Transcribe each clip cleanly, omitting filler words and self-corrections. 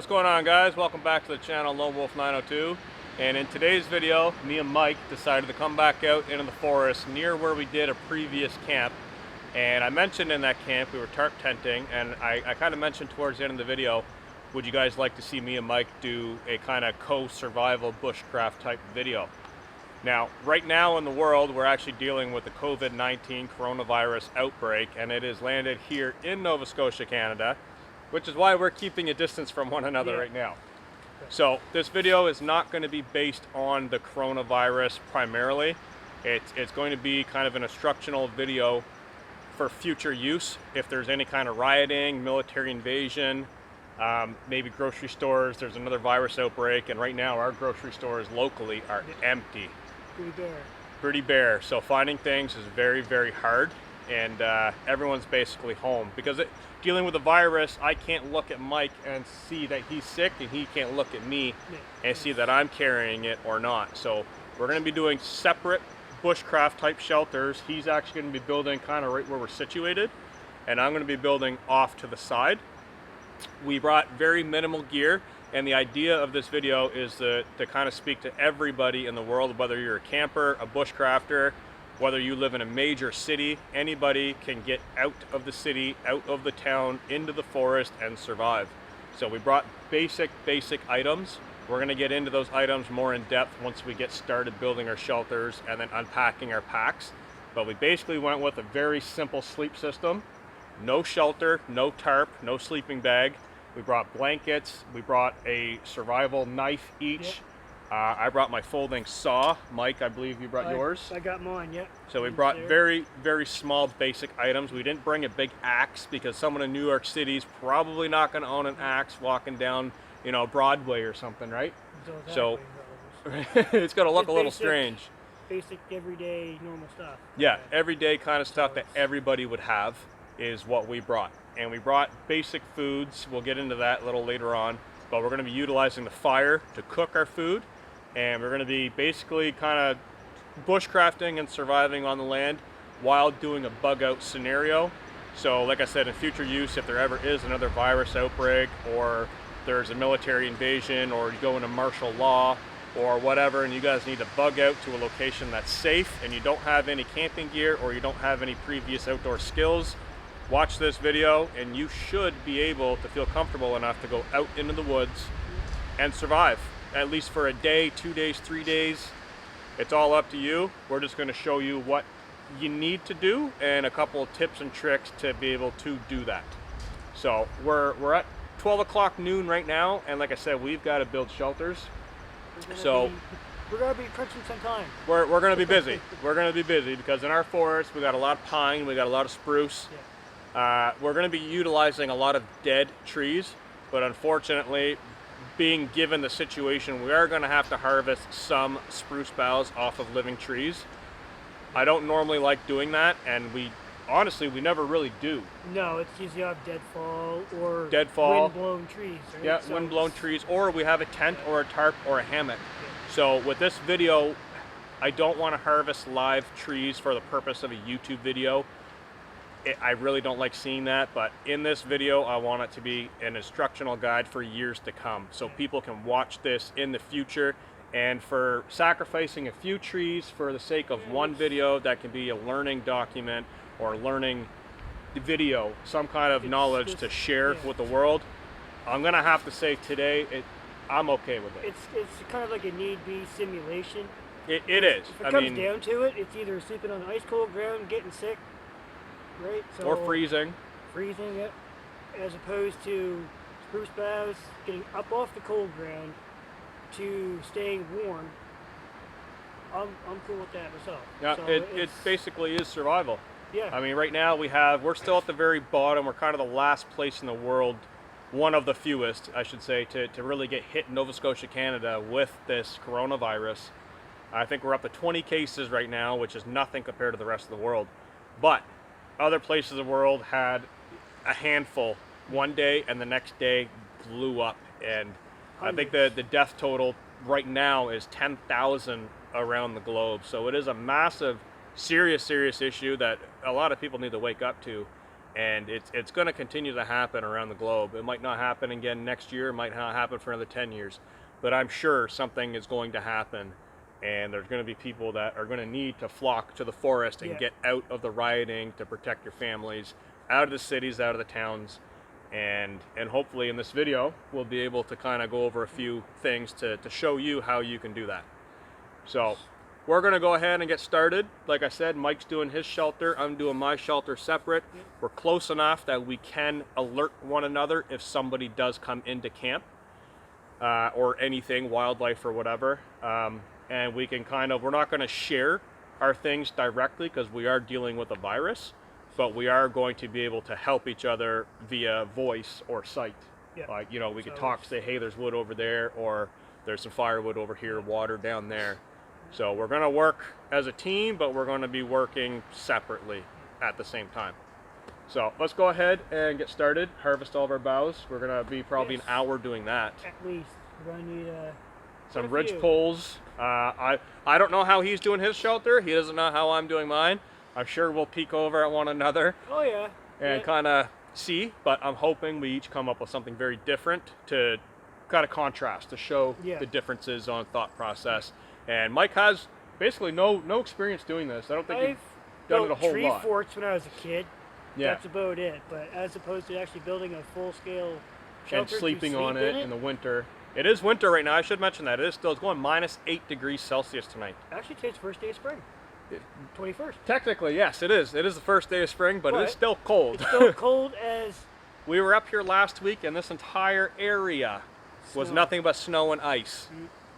What's going on, guys? Welcome back to the channel Lone Wolf 902. And in today's video, me and Mike decided to come back out into the forest near where we did a previous camp. And I mentioned in that camp we were tarp tenting, and I kind of mentioned towards the end of the video, would you guys like to see me and Mike do a kind of co-survival bushcraft type video? Now, right now in the world, we're actually dealing with the COVID-19 coronavirus outbreak, and it has landed here in Nova Scotia, Canada, which is why we're keeping a distance from one another right now. So this video is not going to be based on the coronavirus primarily. It's going to be kind of an instructional video for future use. If there's any kind of rioting, military invasion, maybe grocery stores, there's another virus outbreak, and right now our grocery stores locally are empty. Pretty bare. So finding things is very, very hard, and everyone's basically home because dealing with a virus, I can't look at Mike and see that he's sick, and he can't look at me and see that I'm carrying it or not. So we're going to be doing separate bushcraft type shelters. He's actually going to be building kind of right where we're situated, and I'm going to be building off to the side. We brought very minimal gear, and the idea of this video is to kind of speak to everybody in the world, whether you're a camper, a bushcrafter, whether you live in a major city. Anybody can get out of the city, out of the town, into the forest and survive. So we brought basic items. We're going to get into those items more in depth once we get started building our shelters and then unpacking our packs. But we basically went with a very simple sleep system. No shelter, no tarp, no sleeping bag. We brought blankets. We brought a survival knife each. I brought my folding saw. Mike, I believe you brought yours. I got mine, yeah. So we brought very small basic items. We didn't bring a big axe because someone in New York City is probably not going to own an axe walking down, you know, Broadway or something, right? So it's going to look a little strange. Basic, everyday, normal stuff. Yeah, everyday kind of stuff that everybody would have is what we brought. And we brought basic foods. We'll get into that a little later on. But we're going to be utilizing the fire to cook our food. And we're going to be basically kind of bushcrafting and surviving on the land while doing a bug out scenario. So like I said, in future use, if there ever is another virus outbreak, or there's a military invasion, or you go into martial law or whatever, and you guys need to bug out to a location that's safe and you don't have any camping gear or you don't have any previous outdoor skills, watch this video and you should be able to feel comfortable enough to go out into the woods and survive, at least for a day, 2 days, 3 days. It's all up to you. We're just going to show you what you need to do and a couple of tips and tricks to be able to do that. So we're at 12 o'clock noon right now, and like I said, we've got to build shelters. We're going to be crunching some time. We're going to be busy. We're going to be busy because in our forest we got a lot of pine, we got a lot of spruce. We're going to be utilizing a lot of dead trees, but unfortunately, being given the situation, we are going to have to harvest some spruce boughs off of living trees. I don't normally like doing that, and honestly, we never really do. No, it's usually off deadfall or wind-blown trees, right? Yeah, so wind-blown trees, or we have a tent or a tarp or a hammock. So with this video, I don't want to harvest live trees for the purpose of a YouTube video. I really don't like seeing that, but in this video I want it to be an instructional guide for years to come, so people can watch this in the future. And for sacrificing a few trees for the sake of one video, that can be a learning document or learning video, some kind of knowledge to share with the world, I'm gonna have to say today I'm okay with it. It's kind of like a need-be simulation. It is. If it comes down to it, it's either sleeping on the ice cold ground, getting sick, right? So, or freezing, yeah. As opposed to spruce boughs, getting up off the cold ground to staying warm. I'm cool with that myself. Yeah, so it basically is survival. Yeah. I mean, right now we're still at the very bottom. We're kind of the last place in the world, one of the fewest, I should say, to really get hit in Nova Scotia, Canada with this coronavirus. I think we're up to 20 cases right now, which is nothing compared to the rest of the world. But other places of the world had a handful one day, and the next day blew up. And I think the death total right now is 10,000 around the globe. So it is a massive, serious issue that a lot of people need to wake up to. And it's going to continue to happen around the globe. It might not happen again next year, it might not happen for another 10 years, but I'm sure something is going to happen, and there's going to be people that are going to need to flock to the forest and get out of the rioting to protect your families, out of the cities, out of the towns. And hopefully in this video we'll be able to kind of go over a few things to show you how you can do that. So we're going to go ahead and get started. Like I said, Mike's doing his shelter, I'm doing my shelter separate. We're close enough that we can alert one another if somebody does come into camp, or anything, wildlife or whatever. And we can we're not going to share our things directly because we are dealing with a virus, but we are going to be able to help each other via voice or sight. Like, you know, we could talk, say, hey, there's wood over there, or there's some firewood over here, water down there. So we're going to work as a team, but we're going to be working separately at the same time. So let's go ahead and get started, harvest all of our boughs. We're going to be probably an hour doing that. At least. We're going to need some ridge poles. I don't know how he's doing his shelter. He doesn't know how I'm doing mine. I'm sure we'll peek over at one another. Oh yeah. And kind of see, but I'm hoping we each come up with something very different to kind of contrast, to show the differences on thought process. And Mike has basically no experience doing this. I don't think you've done it a whole lot. Tree forts when I was a kid. That's about it. But as opposed to actually building a full-scale shelter and sleeping on it in the winter. It is winter right now. I should mention that. It's going -8 °C tonight. Actually, today's the first day of spring. 21st. Technically, yes, it is. It is the first day of spring, but it is still cold. It's still cold as... We were up here last week, and this entire area was nothing but snow and ice.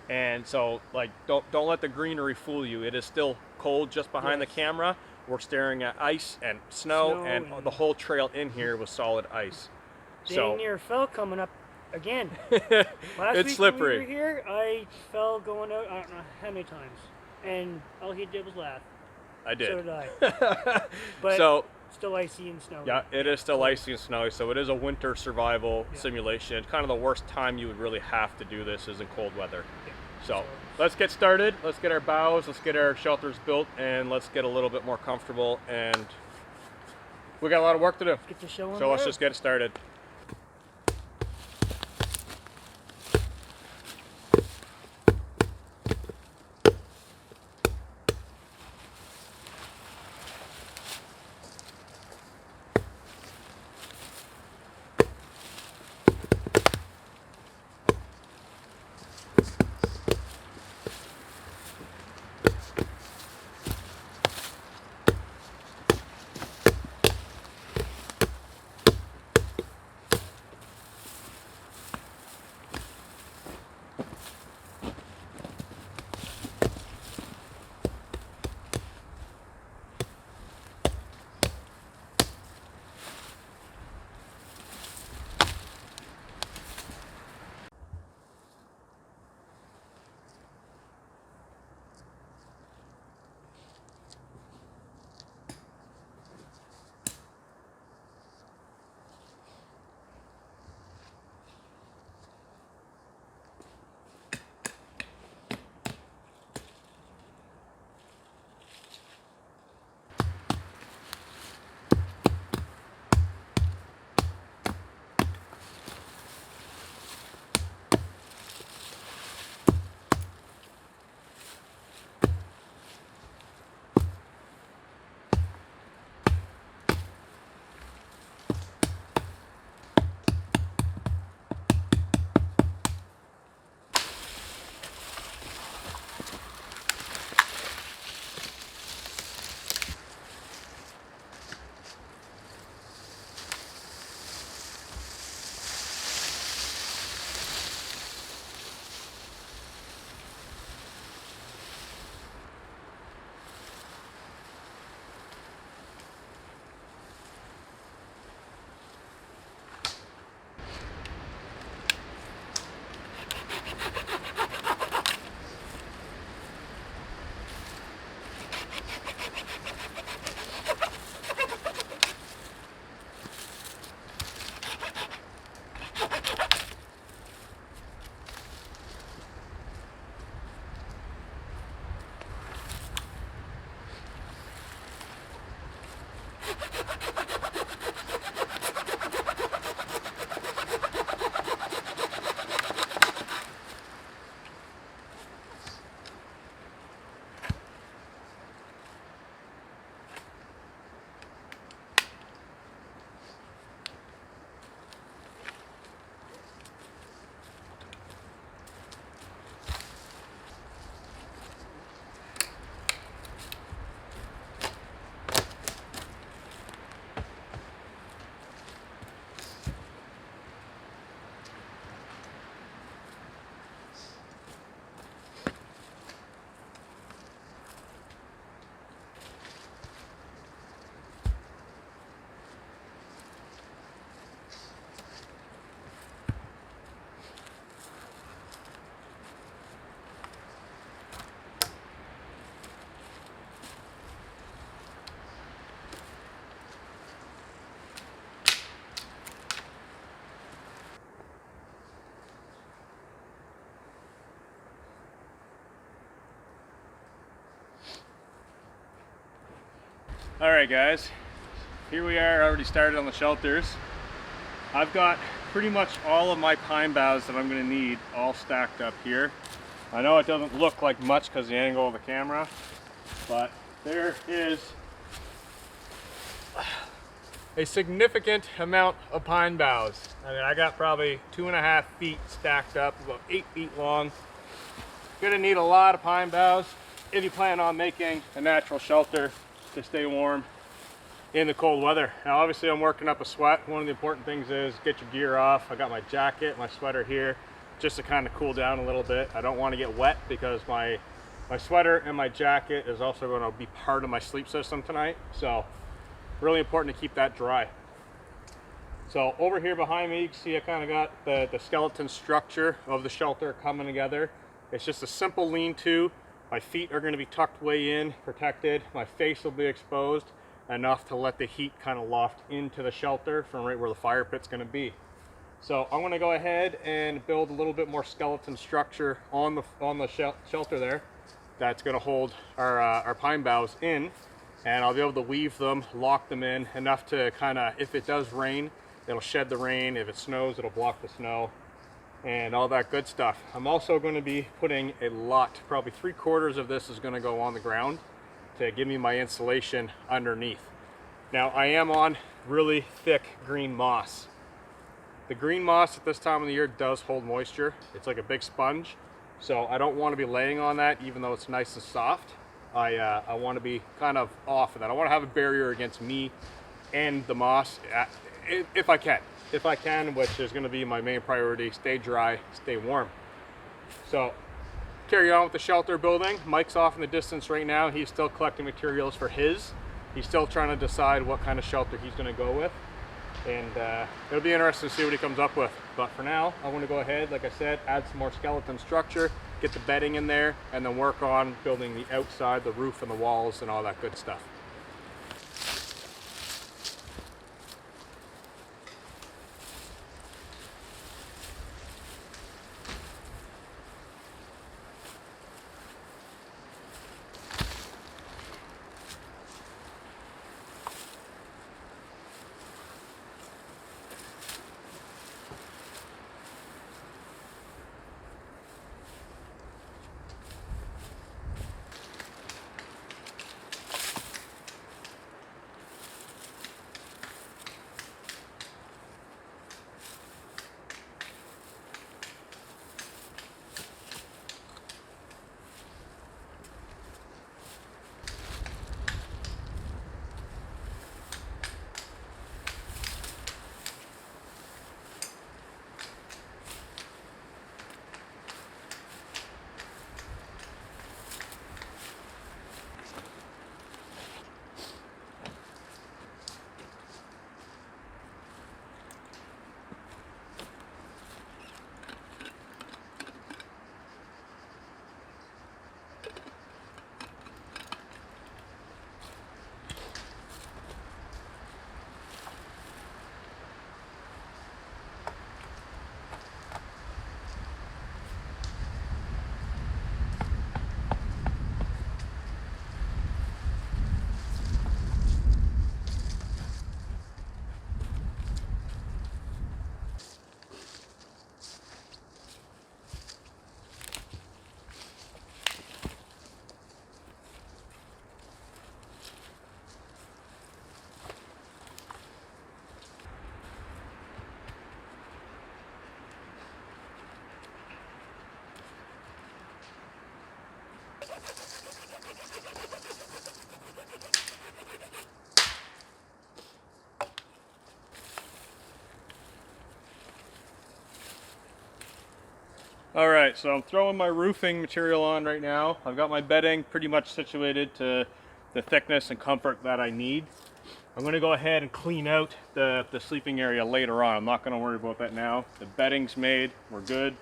And so, like, don't let the greenery fool you. It is still cold just behind the camera. We're staring at ice and snow and the whole trail in here was solid ice. Dang near fell coming up again. Last it's week slippery. When we were here, I fell going out, I don't know how many times. And all he did was laugh. I did. So did I. But so, still icy and snowy. Yeah, it is still icy and snowy, so it is a winter survival simulation. It's kind of the worst time you would really have to do this is in cold weather. So let's get started. Let's get our boughs, let's get our shelters built, and let's get a little bit more comfortable. And we got a lot of work to do. Get the show on so let's just get started. All right, guys, here we are, already started on the shelters. I've got pretty much all of my pine boughs that I'm going to need all stacked up here. I know it doesn't look like much because of the angle of the camera, but there is a significant amount of pine boughs. I mean, I got probably 2.5 feet stacked up, about 8 feet long. Gonna need a lot of pine boughs if you plan on making a natural shelter to stay warm in the cold weather. Now obviously I'm working up a sweat. One of the important things is get your gear off. I got my jacket, my sweater here, just to kind of cool down a little bit. I don't want to get wet because my sweater and my jacket is also going to be part of my sleep system tonight. So really important to keep that dry. So over here behind me, you can see I kind of got the skeleton structure of the shelter coming together. It's just a simple lean-to. My feet are going to be tucked way in, protected. My face will be exposed enough to let the heat kind of loft into the shelter from right where the fire pit's going to be. So I'm going to go ahead and build a little bit more skeleton structure on the shelter there. That's going to hold our pine boughs in, and I'll be able to weave them, lock them in enough to kind of, if it does rain, it'll shed the rain. If it snows, it'll block the snow and all that good stuff. I'm also going to be putting a lot, probably 3/4 of this is going to go on the ground to give me my insulation underneath. Now I am on really thick green moss. The green moss at this time of the year does hold moisture. It's like a big sponge. So I don't want to be laying on that even though it's nice and soft. I want to be kind of off of that. I want to have a barrier against me and the moss if I can, which is going to be my main priority. Stay dry, stay warm. So carry on with the shelter building. Mike's off in the distance right now. He's still collecting materials for his. He's still trying to decide what kind of shelter he's going to go with. And it'll be interesting to see what he comes up with. But for now, I want to go ahead, like I said, add some more skeleton structure, get the bedding in there, and then work on building the outside, the roof and the walls and all that good stuff. All right, so I'm throwing my roofing material on right now. I've got my bedding pretty much situated to the thickness and comfort that I need. I'm going to go ahead and clean out the sleeping area later on. I'm not going to worry about that now. The bedding's made, we're good.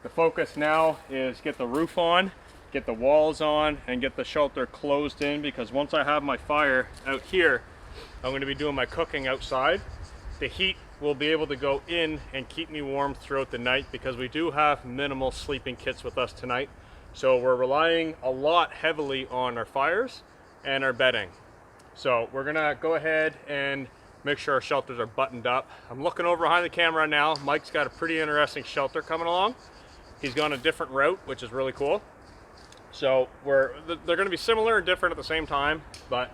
The focus now is get the roof on, get the walls on, and get the shelter closed in, because once I have my fire out here, I'm going to be doing my cooking outside. The heat will be able to go in and keep me warm throughout the night, because we do have minimal sleeping kits with us tonight. So we're relying a lot heavily on our fires and our bedding. So we're gonna go ahead and make sure our shelters are buttoned up. I'm looking over behind the camera now. Mike's got a pretty interesting shelter coming along. He's gone a different route, which is really cool. So they're gonna be similar and different at the same time, but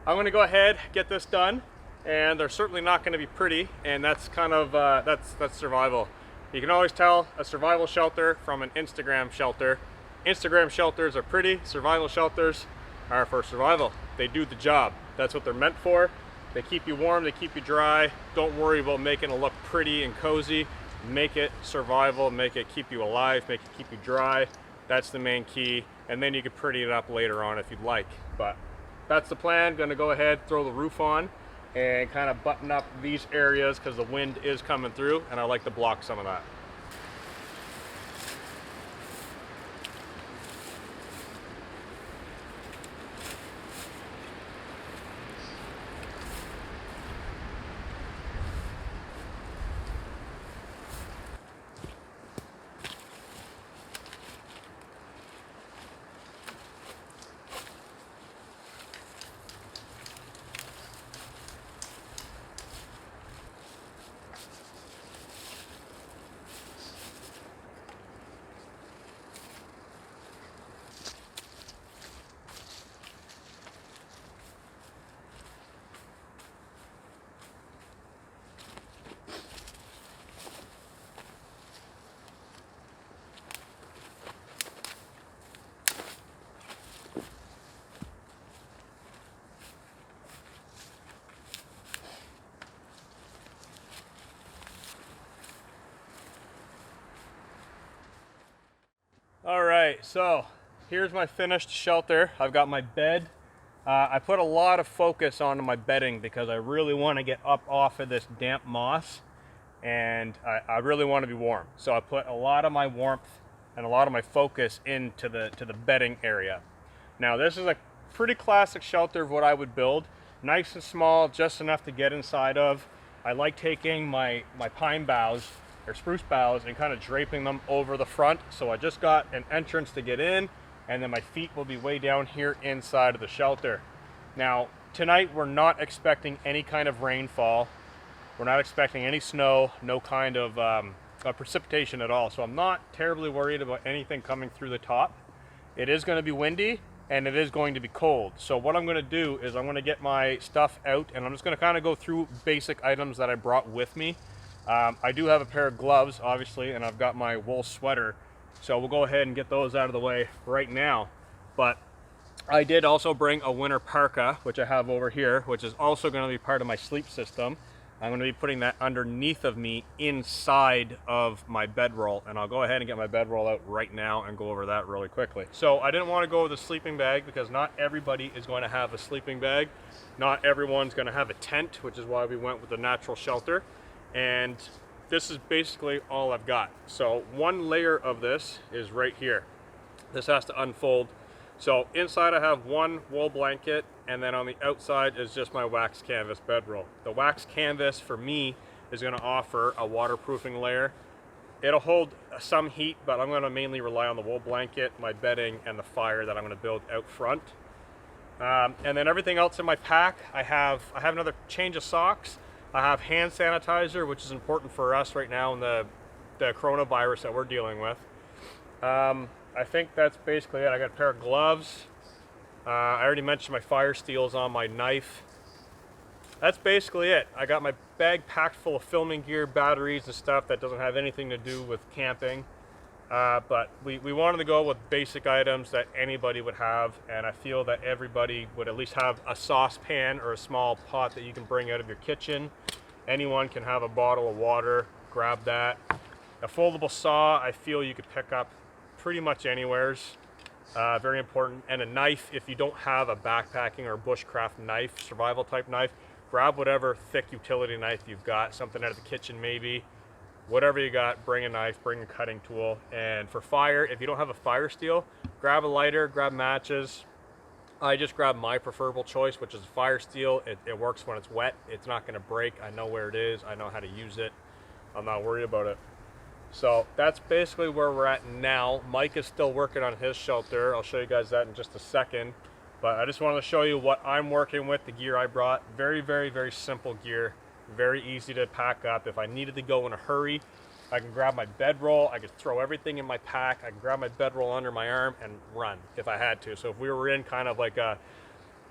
I'm gonna go ahead, get this done, and they're certainly not gonna be pretty, and that's kind of, that's survival. You can always tell a survival shelter from an Instagram shelter. Instagram shelters are pretty, survival shelters are for survival. They do the job. That's what they're meant for. They keep you warm, they keep you dry. Don't worry about making it look pretty and cozy. Make it survival, make it keep you alive, make it keep you dry. That's the main key. And then you can pretty it up later on if you'd like. But that's the plan. Gonna go ahead, throw the roof on, and kind of button up these areas because the wind is coming through, and I like to block some of that. All right, so here's my finished shelter. I've got my bed. I put a lot of focus onto my bedding because I really want to get up off of this damp moss, and I really want to be warm. So I put a lot of my warmth and a lot of my focus into the bedding area. Now this is a pretty classic shelter of what I would build. Nice and small, just enough to get inside of. I like taking my pine boughs or spruce boughs and kind of draping them over the front. So I just got an entrance to get in, and then my feet will be way down here inside of the shelter. Now, tonight we're not expecting any kind of rainfall. We're not expecting any snow, no kind of precipitation at all. So I'm not terribly worried about anything coming through the top. It is going to be windy and it is going to be cold. So what I'm going to do is I'm going to get my stuff out, and I'm just going to kind of go through basic items that I brought with me. I do have a pair of gloves, obviously, and I've got my wool sweater. So we'll go ahead and get those out of the way right now. But I did also bring a winter parka, which I have over here, which is also going to be part of my sleep system. I'm going to be putting that underneath of me inside of my bedroll, and I'll go ahead and get my bedroll out right now and go over that really quickly. So I didn't want to go with a sleeping bag because not everybody is going to have a sleeping bag. Not everyone's going to have a tent, which is why we went with the natural shelter. And this is basically all I've got. So one layer of this is right here. This has to unfold. So inside I have one wool blanket, and then on the outside is just my wax canvas bedroll. The wax canvas for me is going to offer a waterproofing layer. It'll hold some heat, but I'm going to mainly rely on the wool blanket, my bedding, and the fire that I'm going to build out front. And then everything else in my pack, I have another change of socks. I have hand sanitizer, which is important for us right now in the coronavirus that we're dealing with. I think that's basically it. I got a pair of gloves. I already mentioned my fire steels on my knife. That's basically it. I got my bag packed full of filming gear, batteries, and stuff that doesn't have anything to do with camping. But we wanted to go with basic items that anybody would have, and I feel that everybody would at least have a saucepan or a small pot that you can bring out of your kitchen. Anyone can have a bottle of water, grab that. A foldable saw, I feel you could pick up pretty much anywheres. Very important. And a knife, if you don't have a backpacking or bushcraft knife, survival type knife, grab whatever thick utility knife you've got, something out of the kitchen maybe. Whatever you got, bring a knife, bring a cutting tool. And for fire, if you don't have a fire steel, grab a lighter, grab matches. I just grabbed my preferable choice, which is a fire steel. It works when it's wet. It's not gonna break. I know where it is. I know how to use it. I'm not worried about it. So that's basically where we're at now. Mike is still working on his shelter. I'll show you guys that in just a second. But I just wanted to show you what I'm working with, the gear I brought. Very, very, very simple gear. Very easy to pack up. If I needed to go in a hurry, I can grab my bedroll. I could throw everything in my pack. I can grab my bedroll under my arm and run if I had to. So if we were in kind of like a,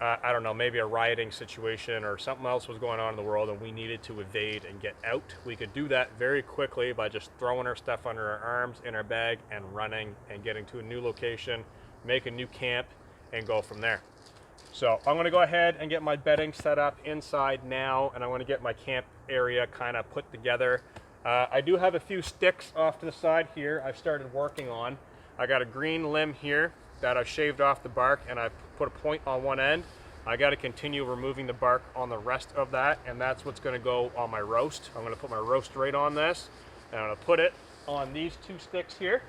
I don't know, maybe a rioting situation or something else was going on in the world and we needed to evade and get out, we could do that very quickly by just throwing our stuff under our arms, in our bag, and running and getting to a new location, make a new camp, and go from there. So I'm going to go ahead and get my bedding set up inside now, and I'm going to get my camp area kind of put together. I do have a few sticks off to the side here I've started working on. I got a green limb here that I've shaved off the bark and I put a point on one end. I got to continue removing the bark on the rest of that, and that's what's going to go on my roast. I'm going to put my roast right on this, and I'm going to put it on these two sticks here.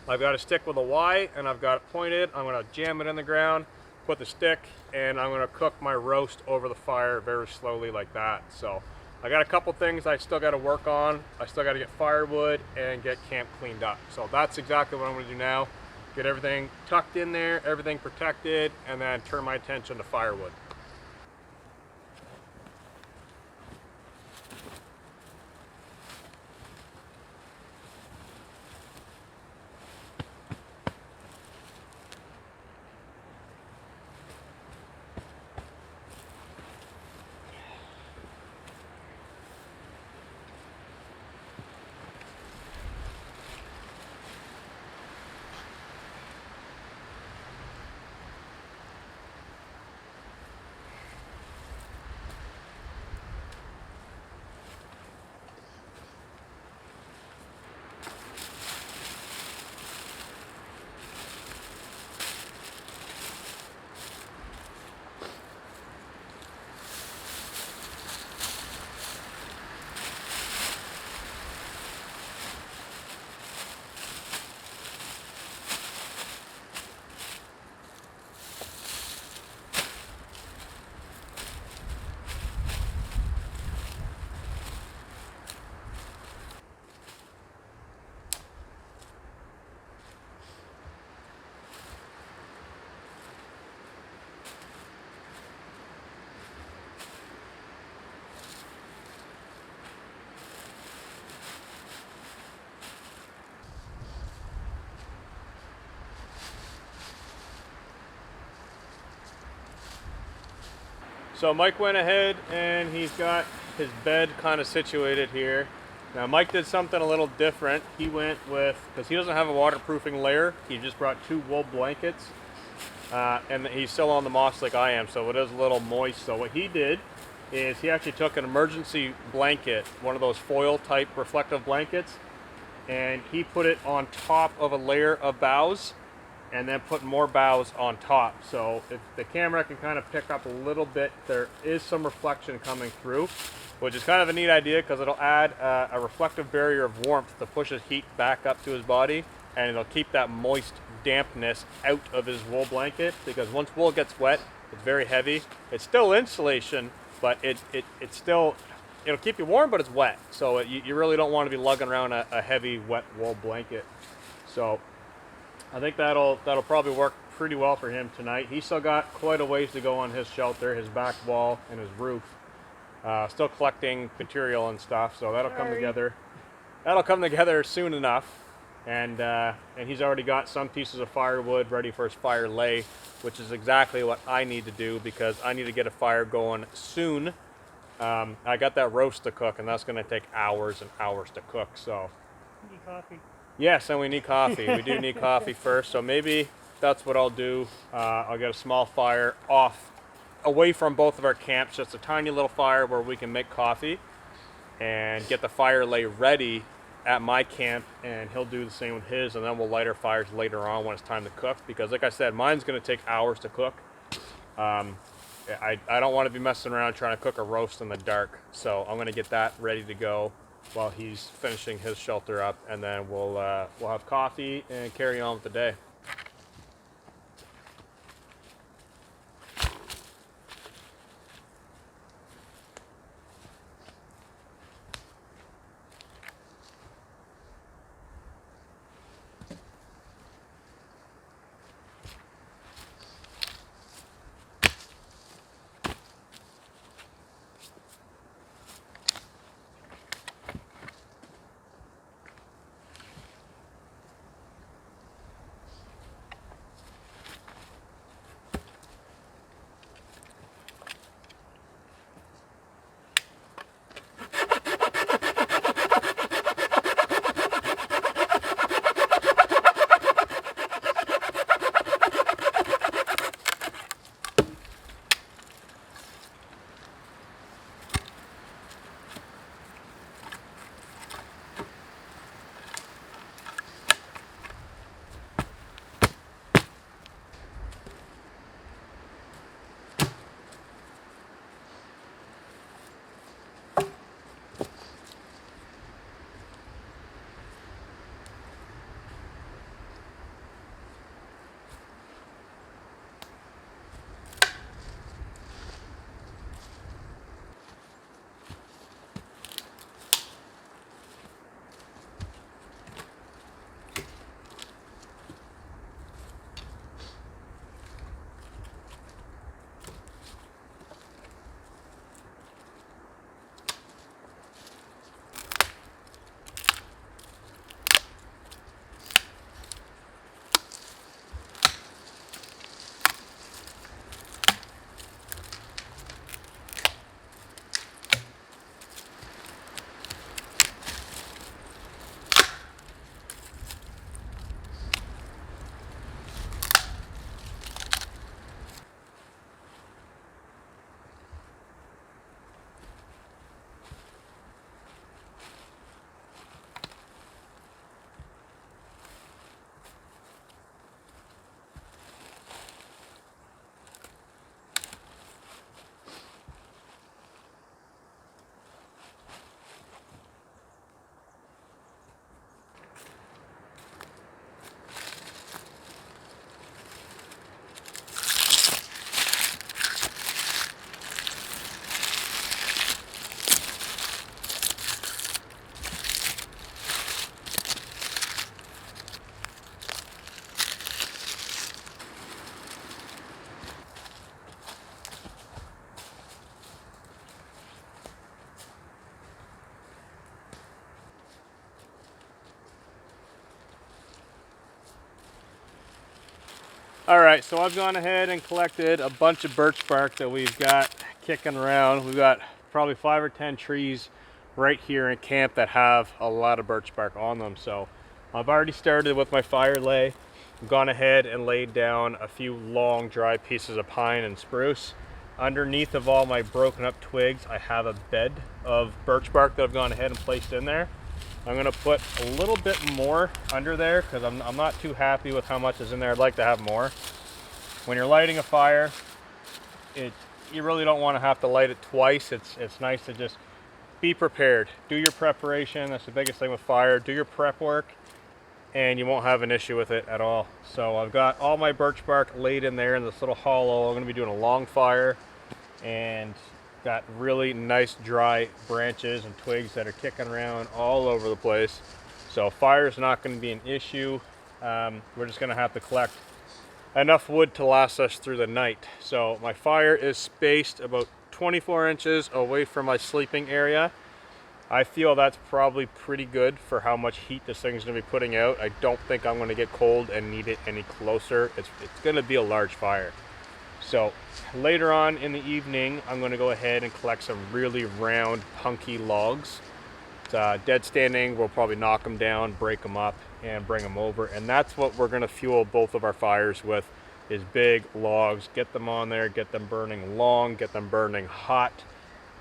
I've got a stick with a Y and I've got it pointed. I'm going to jam it in the ground, put the stick, and I'm going to cook my roast over the fire very slowly like that. So I got a couple things I still got to work on. I still got to get firewood and get camp cleaned up. So that's exactly what I'm going to do now. Get everything tucked in there, everything protected, and then turn my attention to firewood. So Mike went ahead and he's got his bed kind of situated here. Now Mike did something a little different. He went with, because he doesn't have a waterproofing layer, he just brought 2 wool blankets. And he's still on the moss like I am, so it is a little moist. So what he did is he actually took an emergency blanket, one of those foil type reflective blankets, and he put it on top of a layer of boughs and then put more boughs on top. So if the camera can kind of pick up a little bit, there is some reflection coming through, which is kind of a neat idea because it'll add a reflective barrier of warmth that pushes heat back up to his body, and it'll keep that moist dampness out of his wool blanket, because once wool gets wet, it's very heavy. It's still insulation, but it's still, it'll keep you warm, but it's wet. So you really don't want to be lugging around a heavy wet wool blanket. So I think that'll probably work pretty well for him tonight. He's still got quite a ways to go on his shelter, his back wall and his roof. Still collecting material and stuff, so that'll come together. That'll come together soon enough. And he's already got some pieces of firewood ready for his fire lay, which is exactly what I need to do because I need to get a fire going soon. I got that roast to cook, and that's going to take hours and hours to cook. So You need coffee. yes, and we need coffee. We do need coffee first, so maybe that's what I'll do. I'll get a small fire away from both of our camps, just a tiny little fire where we can make coffee, and get the fire lay ready at my camp, and he'll do the same with his, and then we'll light our fires later on when it's time to cook, because like I said, mine's going to take hours to cook. I don't want to be messing around trying to cook a roast in the dark, so I'm going to get that ready to go while he's finishing his shelter up, and then we'll have coffee and carry on with the day. All right, so I've gone ahead and collected a bunch of birch bark that we've got kicking around. We've got probably 5 or 10 trees right here in camp that have a lot of birch bark on them. So I've already started with my fire lay. I've gone ahead and laid down a few long dry pieces of pine and spruce. Underneath of all my broken up twigs, I have a bed of birch bark that I've gone ahead and placed in there. I'm gonna put a little bit more under there because I'm not too happy with how much is in there. I'd like to have more. When you're lighting a fire, you really don't want to have to light it twice. It's nice to just be prepared. Do your preparation. That's the biggest thing with fire. Do your prep work and you won't have an issue with it at all. So I've got all my birch bark laid in there in this little hollow. I'm gonna be doing a long fire and got really nice dry branches and twigs that are kicking around all over the place. So fire is not going to be an issue. We're just going to have to collect enough wood to last us through the night. So my fire is spaced about 24 inches away from my sleeping area. I feel that's probably pretty good for how much heat this thing's going to be putting out. I don't think I'm going to get cold and need it any closer. It's going to be a large fire. So later on in the evening, I'm going to go ahead and collect some really round, punky logs. It's dead standing. We'll probably knock them down, break them up, and bring them over. And that's what we're going to fuel both of our fires with, is big logs. Get them on there, get them burning long, get them burning hot,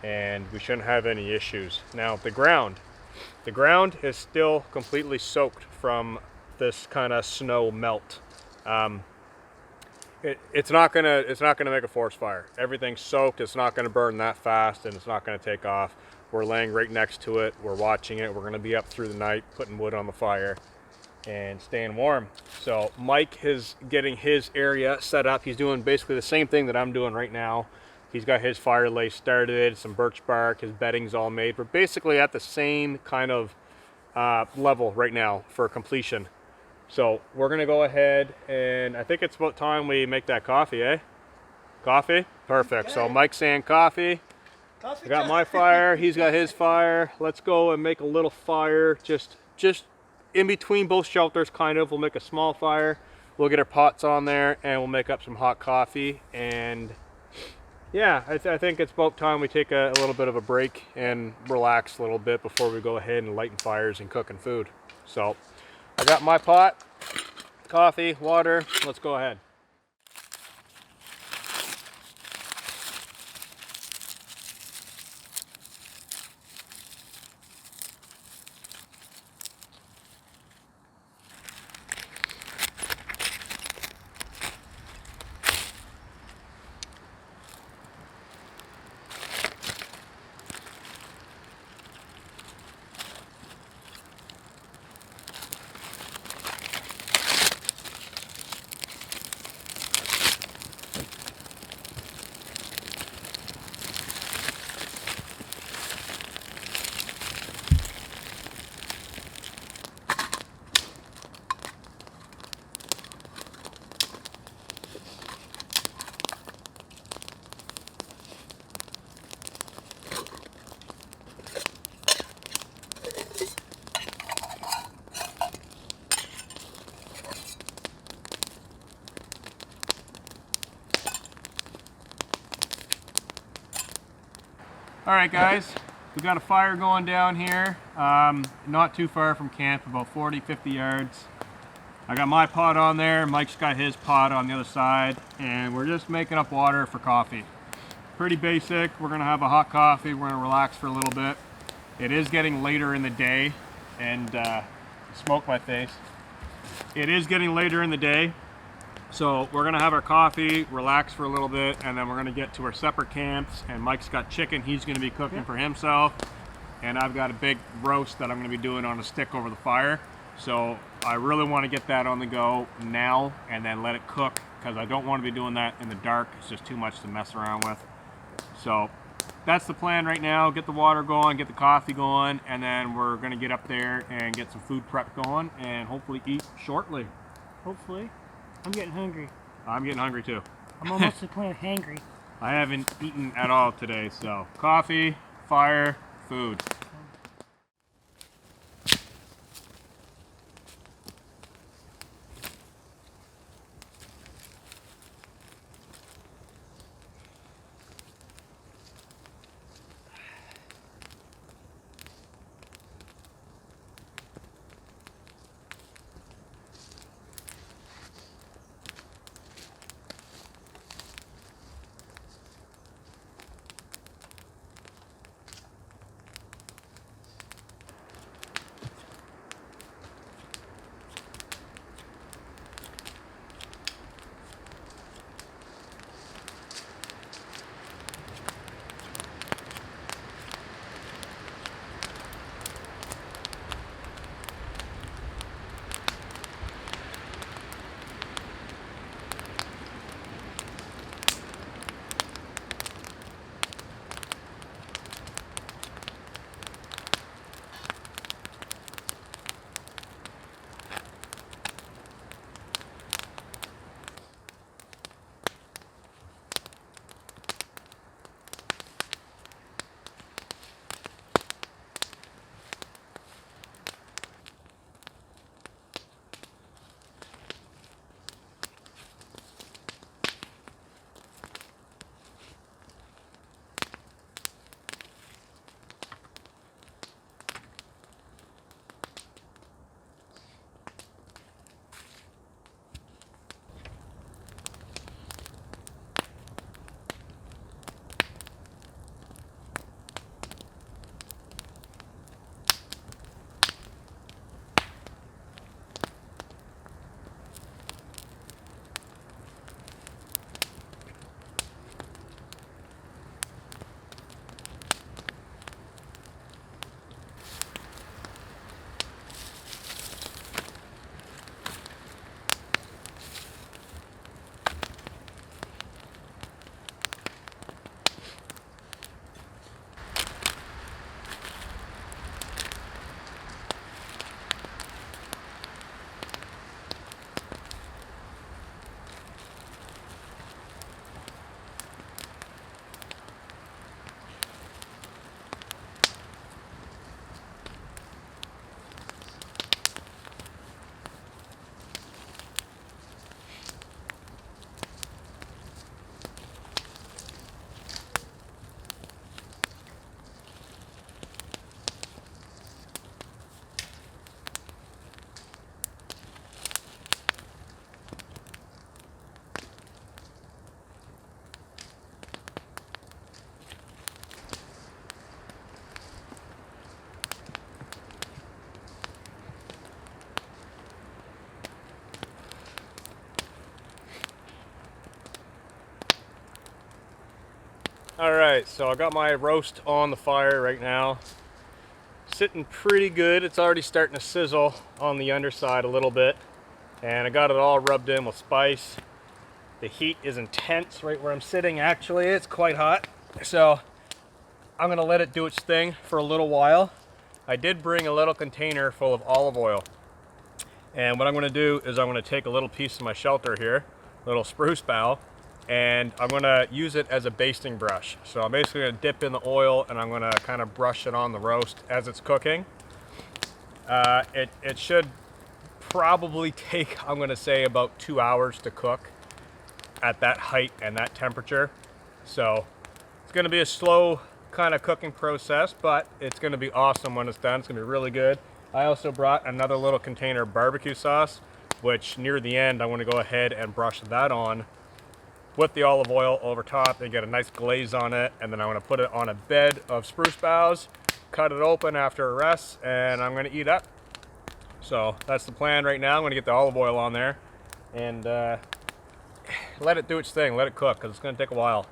and we shouldn't have any issues. Now, the ground is still completely soaked from this kind of snow melt. It's not gonna make a forest fire. Everything's soaked. It's not gonna burn that fast, and it's not gonna take off. We're laying right next to it. We're watching it. We're gonna be up through the night, putting wood on the fire, and staying warm. So Mike is getting his area set up. He's doing basically the same thing that I'm doing right now. He's got his fire lay started, some birch bark. His bedding's all made. We're basically at the same kind of level right now for completion. So we're gonna go ahead, and I think it's about time we make that coffee, eh? Coffee? Perfect. Okay. So Mike's saying coffee. I got my fire, he's got his fire. Let's go and make a little fire, just in between both shelters, kind of. We'll make a small fire. We'll get our pots on there, and we'll make up some hot coffee. And yeah, I think it's about time we take a little bit of a break and relax a little bit before we go ahead and lighten fires and cooking food. So I got my pot, coffee, water. Let's go ahead. All right, guys, we got a fire going down here, not too far from camp, about 40-50 yards. I got my pot on there, Mike's got his pot on the other side, and we're just making up water for coffee. Pretty basic. We're gonna have a hot coffee, we're gonna relax for a little bit. It is getting later in the day, and smoke my face. It is getting later in the day, so we're gonna have our coffee, relax for a little bit, and then we're gonna get to our separate camps. And Mike's got chicken he's gonna be cooking for himself, and I've got a big roast that I'm gonna be doing on a stick over the fire. So I really want to get that on the go now and then let it cook, because I don't want to be doing that in the dark. It's just too much to mess around with. So that's the plan right now. Get the water going, get the coffee going, and then we're gonna get up there and get some food prep going and hopefully eat shortly. Hopefully. I'm getting hungry. I'm getting hungry too. I'm almost to the point of hangry. I haven't eaten at all today, so coffee, fire, food. All right, so I got my roast on the fire right now. Sitting pretty good. It's already starting to sizzle on the underside a little bit. And I got it all rubbed in with spice. The heat is intense right where I'm sitting. Actually, it's quite hot. So I'm gonna let it do its thing for a little while. I did bring a little container full of olive oil. And what I'm gonna do is I'm gonna take a little piece of my shelter here, little spruce bough, and I'm gonna use it as a basting brush. So I'm basically gonna dip in the oil and I'm gonna kind of brush it on the roast as it's cooking. It should probably take, I'm gonna say, about 2 hours to cook at that height and that temperature. So it's gonna be a slow kind of cooking process, but it's gonna be awesome when it's done. It's gonna be really good. I also brought another little container of barbecue sauce, which near the end, I wanna go ahead and brush that on with the olive oil over top and get a nice glaze on it. And then I'm gonna put it on a bed of spruce boughs, cut it open after it rests, and I'm gonna eat up. So that's the plan right now. I'm gonna get the olive oil on there and let it do its thing, let it cook, because it's gonna take a while.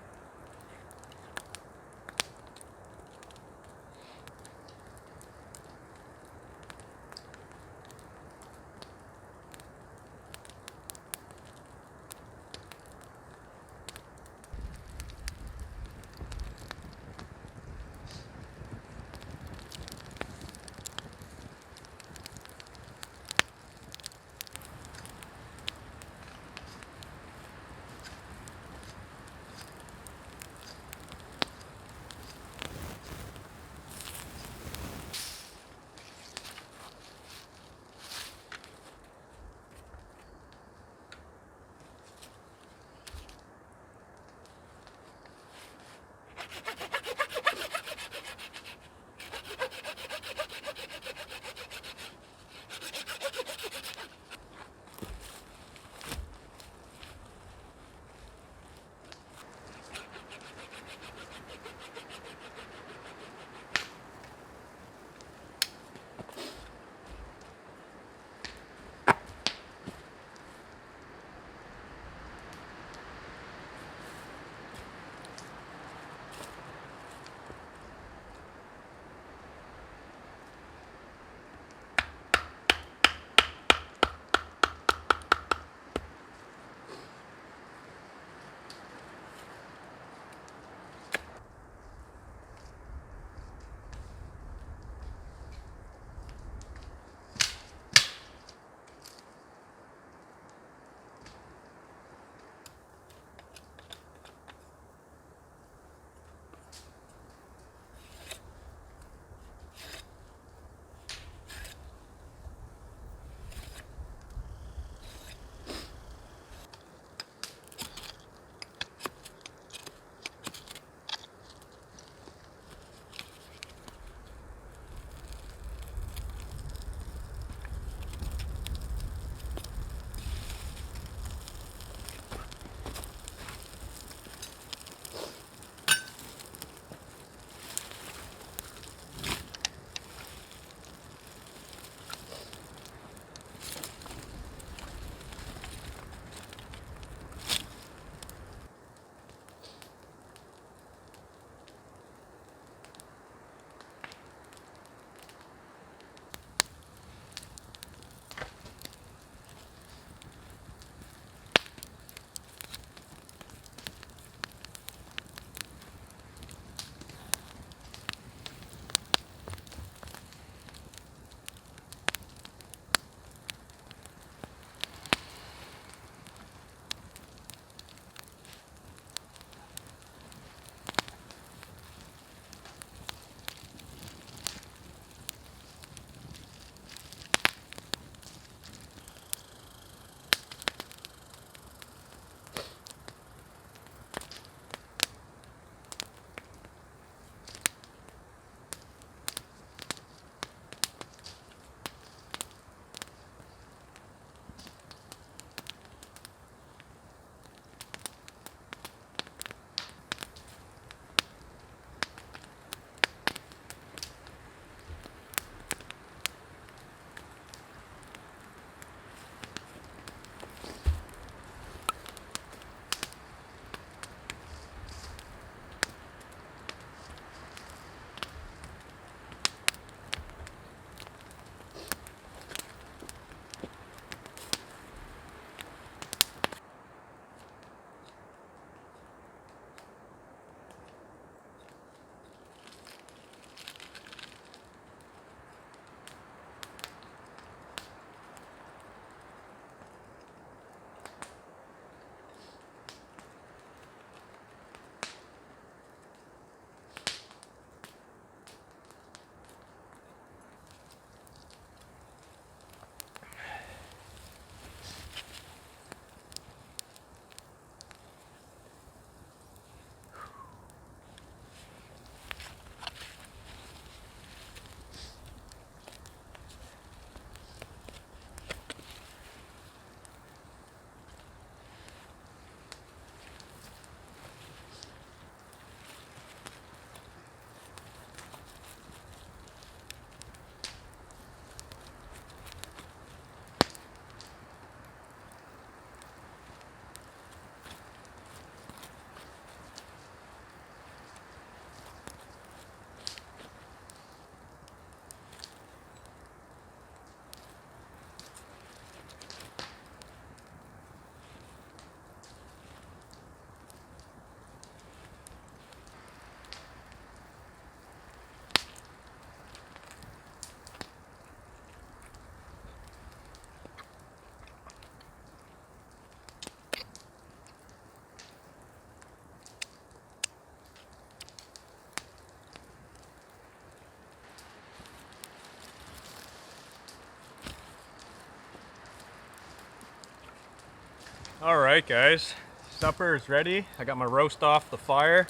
All right, guys, supper is ready. I got my roast off the fire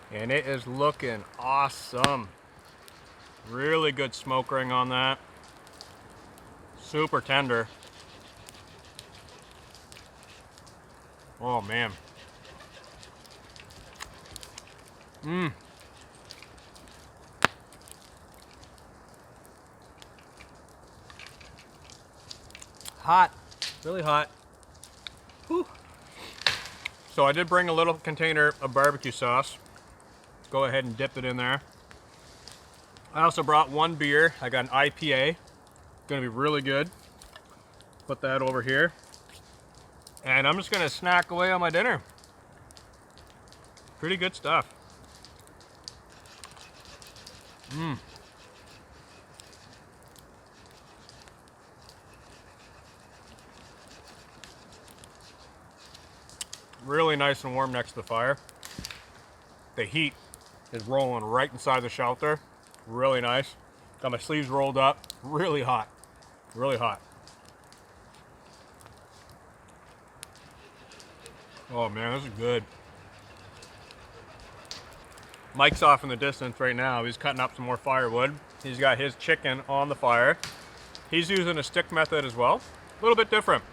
and it is looking awesome. Really good smoke ring on that. Super tender. Oh man. Mmm. Hot, really hot. Whew. So I did bring a little container of barbecue sauce. Go ahead and dip it in there. I also brought one beer. I got an IPA. Gonna be really good. Put that over here. And I'm just gonna snack away on my dinner. Pretty good stuff. Mmm. Really nice and warm next to the fire. The heat is rolling right inside the shelter. Really nice. Got my sleeves rolled up. Really hot. Really hot. Oh man, this is good. Mike's off in the distance right now. He's cutting up some more firewood. He's got his chicken on the fire. He's using a stick method as well. A little bit different.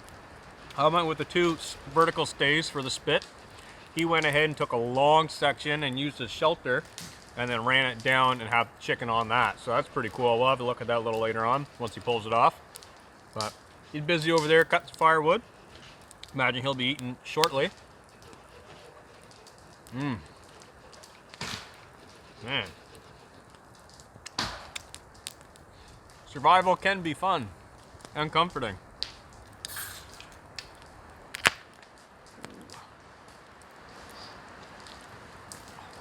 I went with the 2 vertical stays for the spit. He went ahead and took a long section and used a shelter and then ran it down and have chicken on that. So that's pretty cool. We'll have to look at that a little later on once he pulls it off. But he's busy over there cutting some firewood. Imagine he'll be eating shortly. Mmm. Man. Survival can be fun and comforting.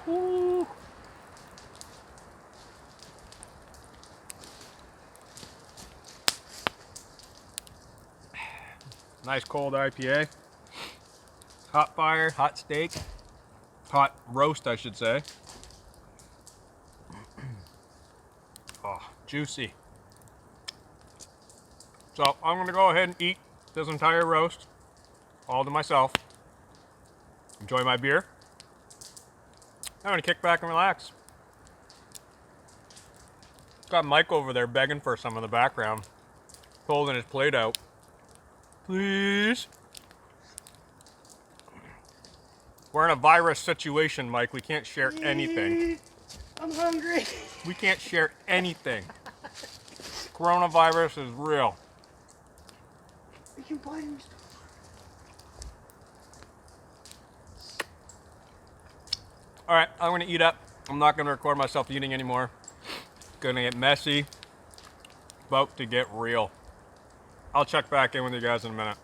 Woo. Nice cold IPA. Hot fire, hot steak. Hot roast, I should say. Oh, juicy. So I'm gonna go ahead and eat this entire roast all to myself. Enjoy my beer. I'm gonna kick back and relax. Got Mike over there begging for some in the background, holding his plate out. Please. We're in a virus situation, Mike. We can't share anything. I'm hungry. We can't share anything. Coronavirus is real. You can buy me stuff. All right, I'm gonna eat up. I'm not gonna record myself eating anymore. Gonna get messy. About to get real. I'll check back in with you guys in a minute.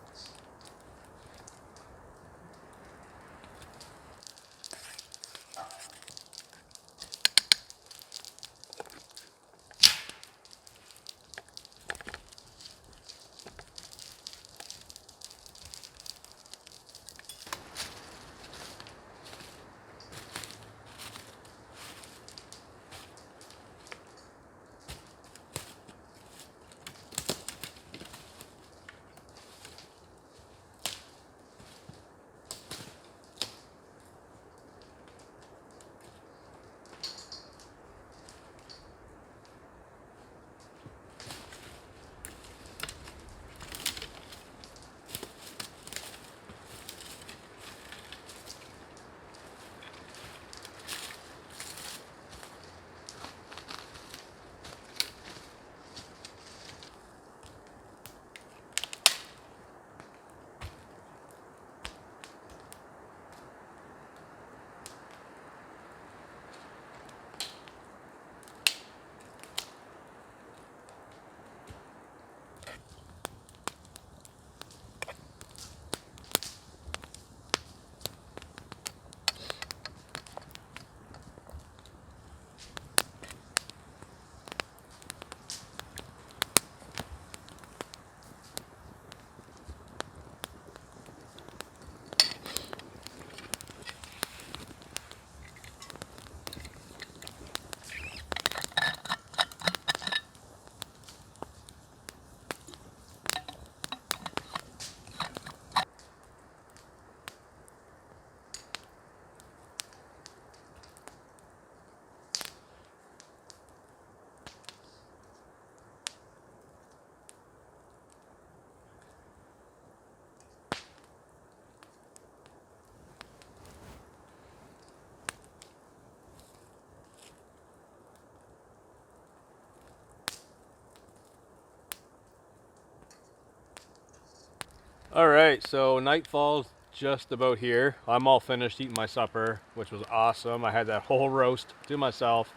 All right, so nightfall's just about here. I'm all finished eating my supper, which was awesome. I had that whole roast to myself,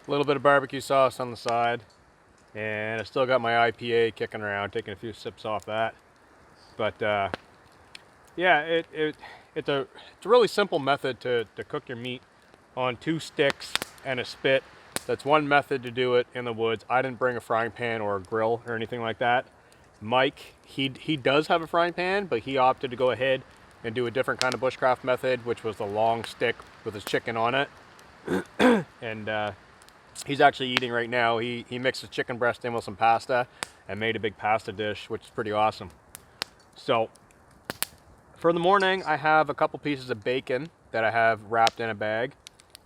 a little bit of barbecue sauce on the side, and I still got my IPA kicking around, taking a few sips off that. But yeah, it's a really simple method to cook your meat on 2 sticks and a spit. That's one method to do it in the woods. I didn't bring a frying pan or a grill or anything like that. Mike, he does have a frying pan, but he opted to go ahead and do a different kind of bushcraft method, which was the long stick with his chicken on it. And he's actually eating right now. He mixed his chicken breast in with some pasta and made a big pasta dish, which is pretty awesome. So for the morning, I have a couple pieces of bacon that I have wrapped in a bag.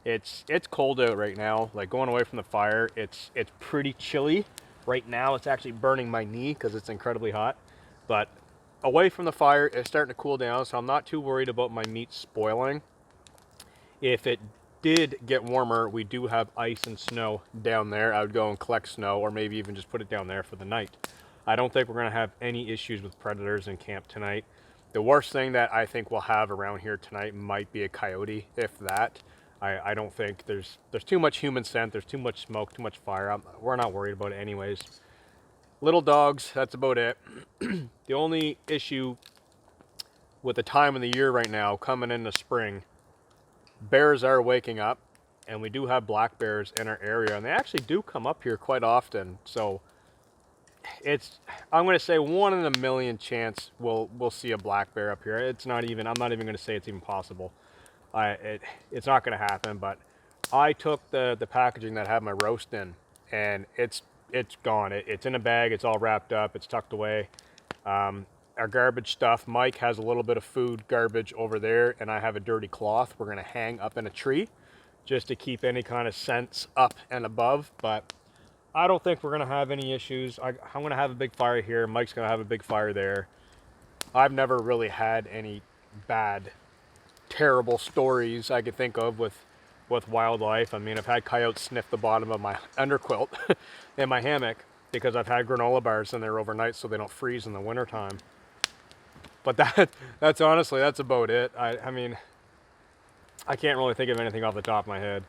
It's cold out right now, like going away from the fire. It's pretty chilly. Right now it's actually burning my knee because it's incredibly hot. But away from the fire, it's starting to cool down, so I'm not too worried about my meat spoiling. If it did get warmer, we do have ice and snow down there. I would go and collect snow, or maybe even just put it down there for the night. I don't think we're going to have any issues with predators in camp tonight. The worst thing that I think we'll have around here tonight might be a coyote, if that. I don't think there's too much human scent, there's too much smoke, too much fire. We're not worried about it anyways. Little dogs, that's about it. The only issue with the time of the year right now, coming into spring, bears are waking up, and we do have black bears in our area, and they actually do come up here quite often. So I'm going to say 1 in a million chance we'll see a black bear up here. I'm not even going to say it's even possible. It's not going to happen, but I took the packaging that had my roast in, and it's gone. It's in a bag. It's all wrapped up. It's tucked away. Our garbage stuff, Mike has a little bit of food garbage over there, and I have a dirty cloth we're going to hang up in a tree just to keep any kind of scents up and above. But I don't think we're going to have any issues. I'm going to have a big fire here. Mike's going to have a big fire there. I've never really had any bad, terrible stories I could think of with wildlife. I mean, I've had coyotes sniff the bottom of my underquilt in my hammock because I've had granola bars in there overnight so they don't freeze in the wintertime. But that's honestly, that's about it. I mean, I can't really think of anything off the top of my head.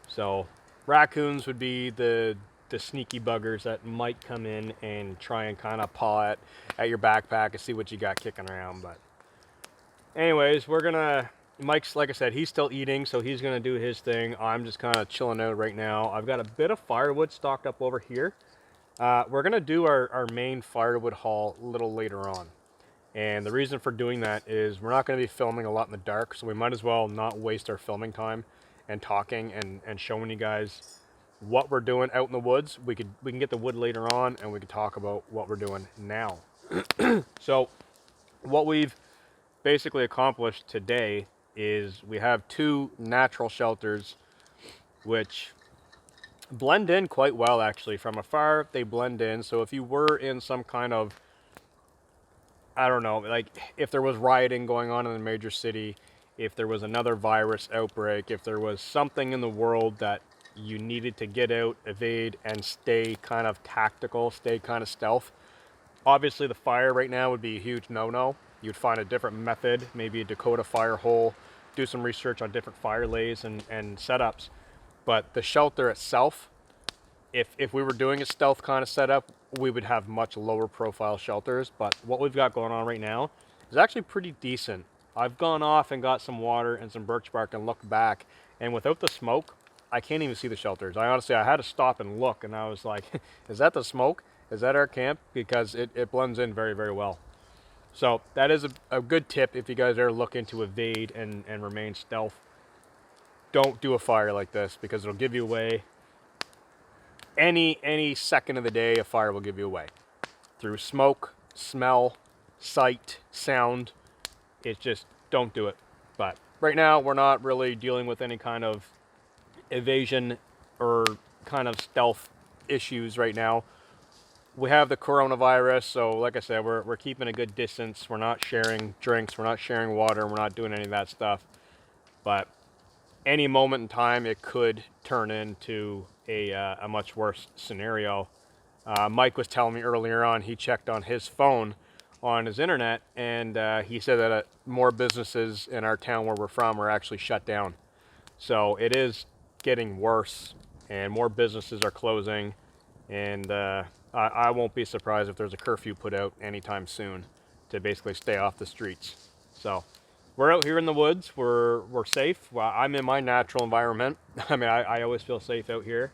So raccoons would be the sneaky buggers that might come in and try and kind of paw at your backpack and see what you got kicking around. But anyways, Mike's, like I said, he's still eating, so he's gonna do his thing. I'm just kind of chilling out right now. I've got a bit of firewood stocked up over here. We're gonna do our main firewood haul a little later on. And the reason for doing that is we're not going to be filming a lot in the dark, so we might as well not waste our filming time and talking and showing you guys what we're doing out in the woods. We can get the wood later on, and we can talk about what we're doing now. So what we've basically accomplished today is we have 2 natural shelters which blend in quite well. Actually, from afar they blend in. So if you were in some kind of, I don't know, like if there was rioting going on in a major city, if there was another virus outbreak, if there was something in the world that you needed to get out, evade, and stay kind of tactical, stay kind of stealth, obviously the fire right now would be a huge no-no. You'd find a different method, maybe a Dakota fire hole, do some research on different fire lays and setups. But the shelter itself, if we were doing a stealth kind of setup, we would have much lower profile shelters. But what we've got going on right now is actually pretty decent. I've gone off and got some water and some birch bark and looked back, and without the smoke, I can't even see the shelters. I had to stop and look, and I was like, is that the smoke? Is that our camp? Because it blends in very, very well. So that is a good tip if you guys are looking to evade and remain stealth. Don't do a fire like this because it'll give you away. Any second of the day, a fire will give you away. Through smoke, smell, sight, sound. It's just, don't do it. But right now, we're not really dealing with any kind of evasion or kind of stealth issues right now. We have the coronavirus, so like I said, we're keeping a good distance. We're not sharing drinks, we're not sharing water, we're not doing any of that stuff. But any moment in time, it could turn into a much worse scenario. Mike was telling me earlier on, he checked on his phone on his internet, and he said that more businesses in our town where we're from are actually shut down. So it is getting worse, and more businesses are closing, and I won't be surprised if there's a curfew put out anytime soon to basically stay off the streets. So we're out here in the woods. We're safe. Well, I'm in my natural environment. I mean, I always feel safe out here.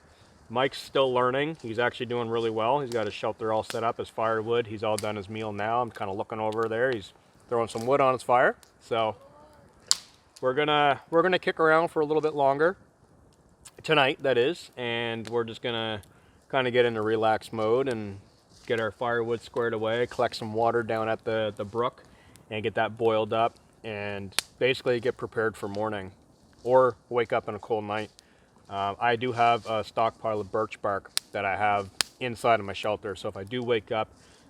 Mike's still learning. He's actually doing really well. He's got his shelter all set up, his firewood. He's all done his meal now. I'm kind of looking over there. He's throwing some wood on his fire. So we're gonna kick around for a little bit longer tonight, that is, and we're just gonna kind of get into relax mode and get our firewood squared away, collect some water down at the brook, and get that boiled up, and basically get prepared for morning or wake up in a cold night. I do have a stockpile of birch bark that I have inside of my shelter, so if I do wake up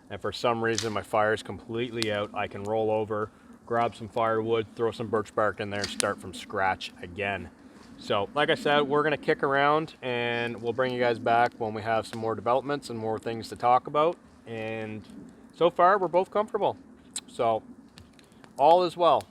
and for some reason my fire is completely out, I can roll over, grab some firewood, throw some birch bark in there, and start from scratch again. So like I said, we're gonna kick around and we'll bring you guys back when we have some more developments and more things to talk about. And so far we're both comfortable, so all is well.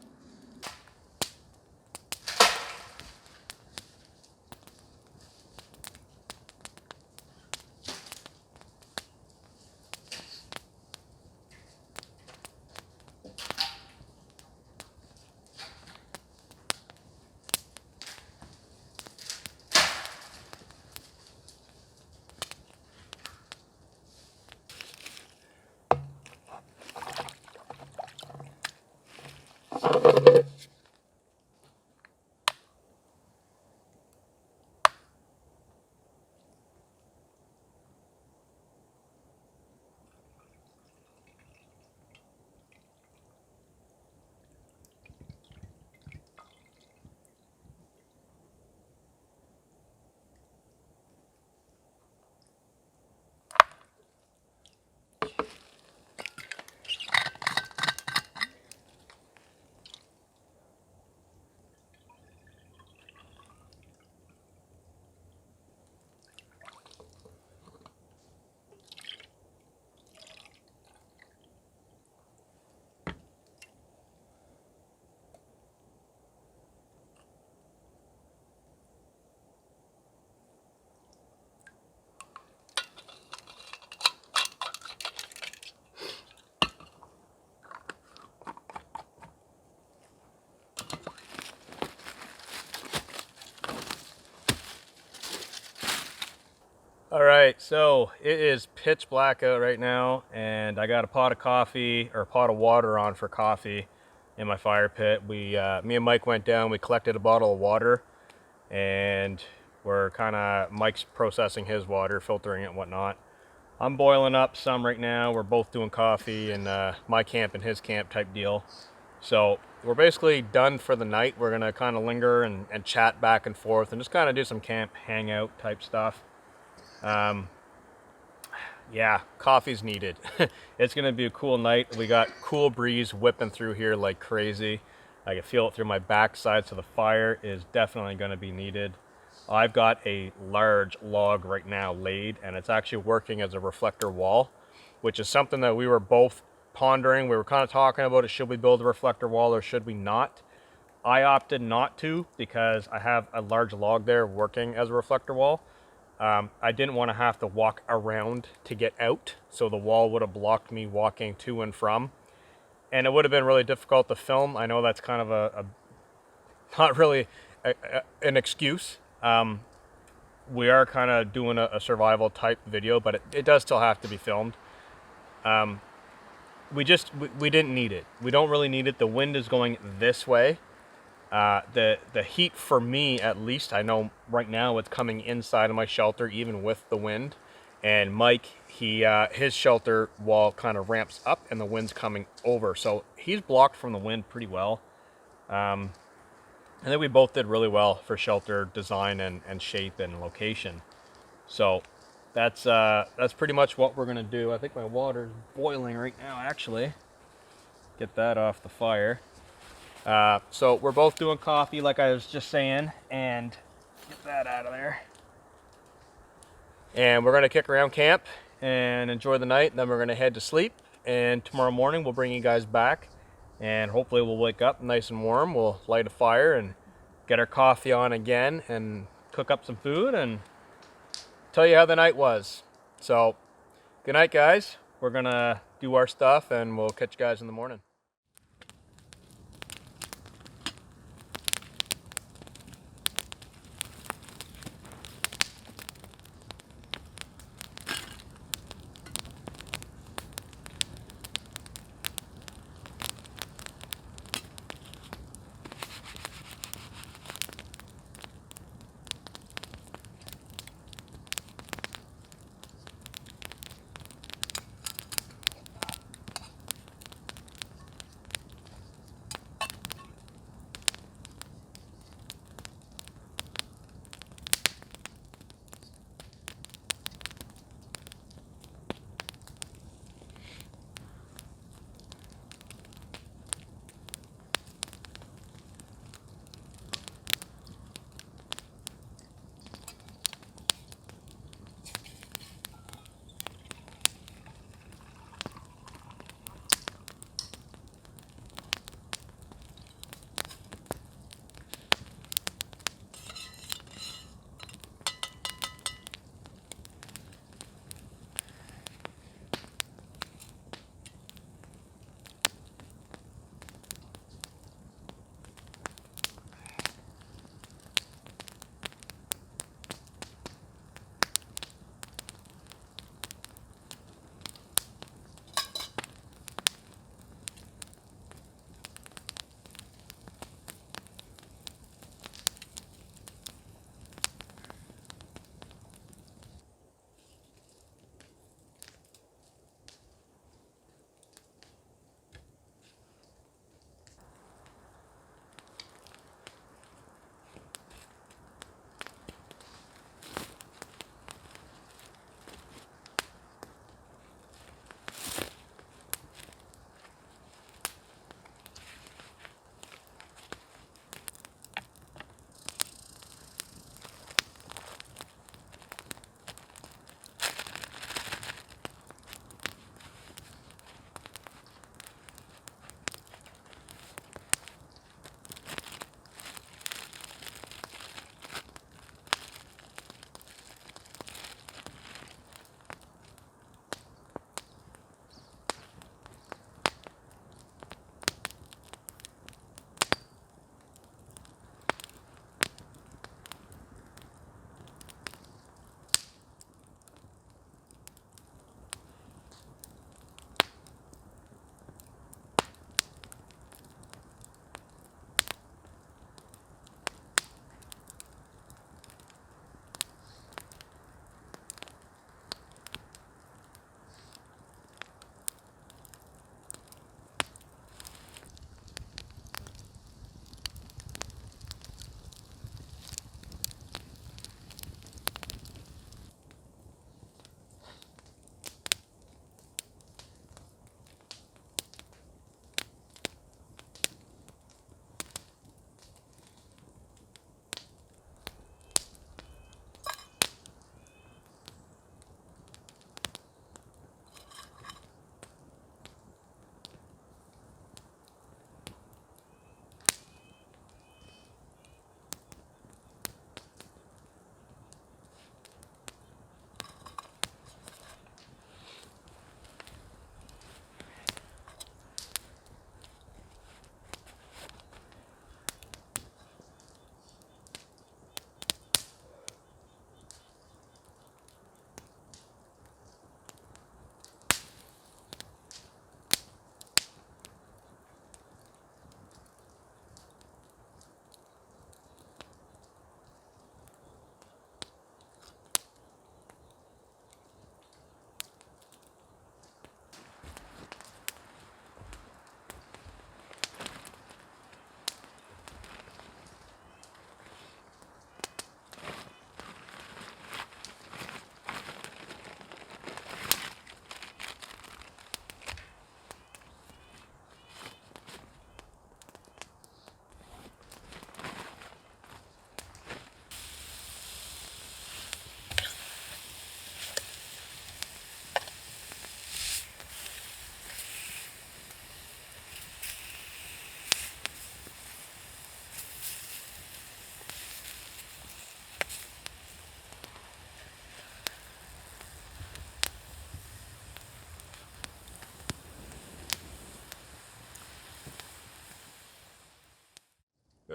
All right, so it is pitch black out right now, and I got a pot of coffee, or a pot of water on for coffee in my fire pit. Me and Mike went down, we collected a bottle of water, and Mike's processing his water, filtering it and whatnot. I'm boiling up some right now. We're both doing coffee in my camp and his camp type deal. So we're basically done for the night. We're gonna kind of linger and chat back and forth and just kind of do some camp hangout type stuff. Yeah, coffee's needed. It's gonna be a cool night. We got cool breeze whipping through here like crazy. I can feel it through my backside, so the fire is definitely gonna be needed. I've got a large log right now laid, and it's actually working as a reflector wall, which is something that we were both pondering. We were kind of talking about it. Should we build a reflector wall or should we not? I opted not to because I have a large log there working as a reflector wall. I didn't want to have to walk around to get out, so the wall would have blocked me walking to and from, and it would have been really difficult to film. I know that's kind of a not really an excuse. We are kind of doing a survival type video, but it does still have to be filmed. We didn't need it. We don't really need it. The wind is going this way. The heat, for me at least, I know right now it's coming inside of my shelter even with the wind. And Mike, his shelter wall kind of ramps up and the wind's coming over, so he's blocked from the wind pretty well. I think we both did really well for shelter design and shape and location. So that's pretty much what we're gonna do. I think my water's boiling right now, actually. Get that off the fire. So we're both doing coffee, like I was just saying, and get that out of there. And we're gonna kick around camp and enjoy the night, and then we're gonna head to sleep. and tomorrow morning we'll bring you guys back, and hopefully we'll wake up nice and warm. We'll light a fire and get our coffee on again and cook up some food and tell you how the night was. So good night, guys. We're gonna do our stuff and we'll catch you guys in the morning.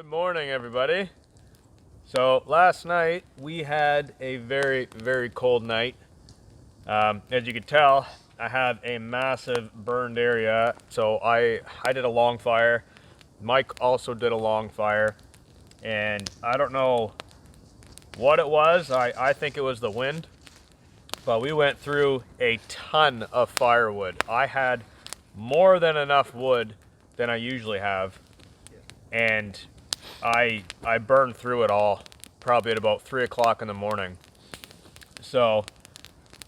Good morning, everybody. So last night we had a very, very cold night. As you can tell, I have a massive burned area. So I did a long fire. Mike also did a long fire, and I don't know what it was. I think it was the wind, but we went through a ton of firewood. I had more than enough wood than I usually have, and I burned through it all probably at about 3 o'clock in the morning. So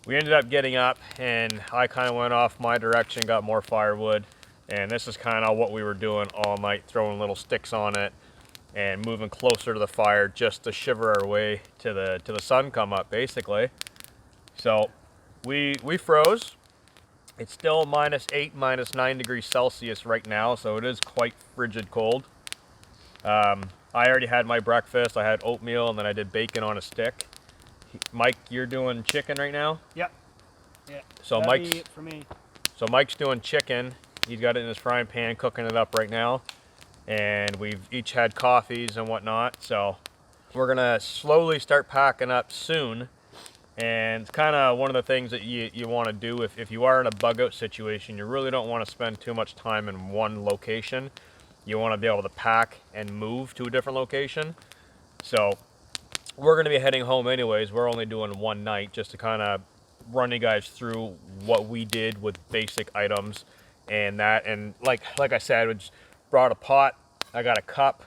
we ended up getting up, and I kind of went off my direction, got more firewood, and this is kind of what we were doing all night, throwing little sticks on it and moving closer to the fire just to shiver our way to the sun come up, basically. So we froze. It's still -8, -9 degrees Celsius right now, so it is quite frigid cold. I already had my breakfast. I had oatmeal, and then I did bacon on a stick. Mike, you're doing chicken right now? Yep. Yeah. So That'll Mike's be it for me. So Mike's doing chicken. He's got it in his frying pan, cooking it up right now. And we've each had coffees and whatnot. So we're gonna slowly start packing up soon. And it's kind of one of the things that you want to do if you are in a bug out situation. You really don't want to spend too much time in one location. You want to be able to pack and move to a different location. So we're going to be heading home anyways. We're only doing one night just to kind of run you guys through what we did with basic items and that. And like I said, we just brought a pot. I got a cup,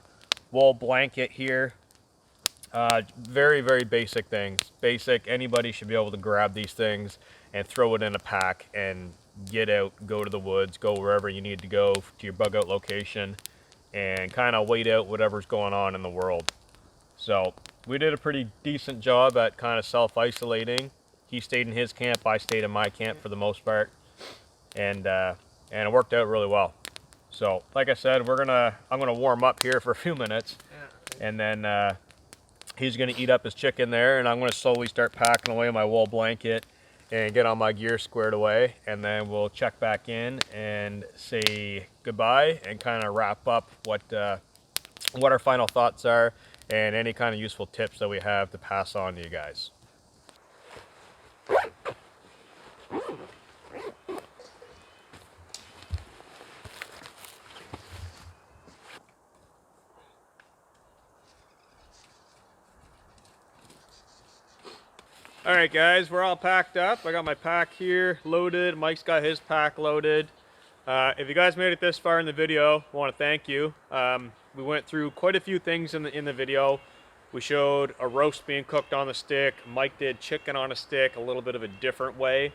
wool blanket here. Very, very basic things. Basic, anybody should be able to grab these things and throw it in a pack and get out, go to the woods, go wherever you need to go to your bug out location and kind of wait out whatever's going on in the world. So we did a pretty decent job at kind of self-isolating. He stayed in his camp, I stayed in my camp for the most part, and it worked out really well. So like I said, I'm gonna warm up here for a few minutes, and then he's gonna eat up his chicken there, and I'm gonna slowly start packing away my wool blanket and get all my gear squared away, and then we'll check back in and say goodbye and kind of wrap up what our final thoughts are and any kind of useful tips that we have to pass on to you guys. All right, guys, we're all packed up. I got my pack here loaded. Mike's got his pack loaded. If you guys made it this far in the video, I want to thank you. We went through quite a few things in the video. We showed a roast being cooked on the stick. Mike did chicken on a stick, a little bit of a different way.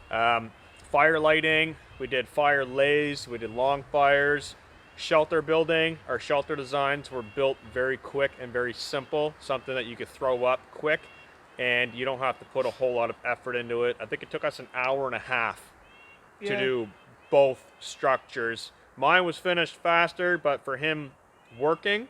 Fire lighting, we did fire lays, we did long fires. Shelter building, our shelter designs were built very quick and very simple, something that you could throw up quick and you don't have to put a whole lot of effort into it. I think it took us an hour and a half to do both structures. Mine was finished faster, but for him working,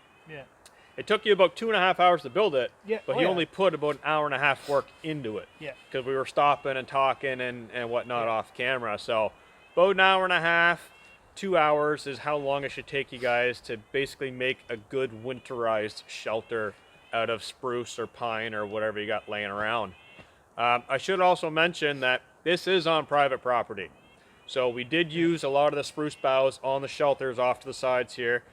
it took you about 2.5 hours to build it, but he only put about an hour and a half work into it because we were stopping and talking and whatnot off camera. So about an hour and a half, 2 hours is how long it should take you guys to basically make a good winterized shelter out of spruce or pine or whatever you got laying around. I should also mention that this is on private property. So we did use a lot of the spruce boughs on the shelters off to the sides here.